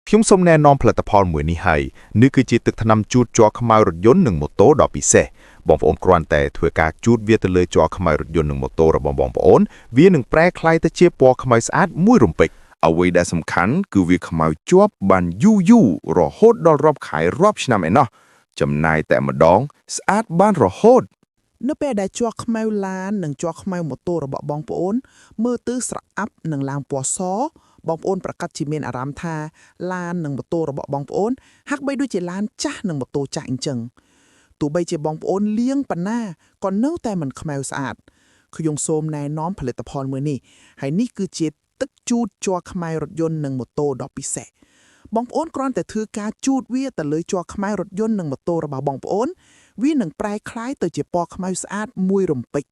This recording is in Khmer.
ខ្ញុំសូមណែនាំផលិតផលមួយនេះឲ្យនេះគឺជាទឹកថ្នាំជូតជ័រខ្មៅរថយន្តនិងម៉ូតូដ៏ពិសេសបងប្អូនគ្រាន់តែធ្វើការជូតវាទៅលើជ័រខ្មៅរថយន្តនិងម៉ូតូរបស់បងប្អូនវានឹងប្រែក្លាយទៅជាពណ៌ខ្មៅស្អាតមួយរំពេចអ្វីដែលសំខាន់គឺវាខ្មៅជាប់បានយូររហូតដល់រាប់ខែរាប់ឆ្នាំឯណោះចំណាយតែម្ដងស្អាតបានរហូតនៅពេលដែលជ័រខ្មៅឡាននិងជ័រខ្មៅម៉ូតូរបស់បងប្អូនមើលទៅស្រអាប់និងឡើងពណ៌សបងប្អូនប្រកាសជាមានអារម្មណ៍ថាឡាននិងម៉ូតូរបស់បងប្អូនហាក់បីដូចជាឡានចាស់និងម៉ូតូចាស់អញ្ចឹងទោះបីជាបងប្អូនលាងប៉ុណ្ណាក៏នៅតែមិនខ្មៅស្អាតខ្ញុំសូមណែនាំផលិតផលមួយនេះហើយនេះគឺជាទឹកជូតជ័រខ្មៅរថយន្តនិងម៉ូតូដ៏ពិសេសបងប្អូនគ្រាន់តែធ្វើការជូតវាទៅលើជ័រខ្មៅរថយន្តនិងម៉ូតូរបស់បងប្អូនវានឹងប្រែក្លាយទៅជាពណ៌ខ្មៅស្អាតមួយរំពេច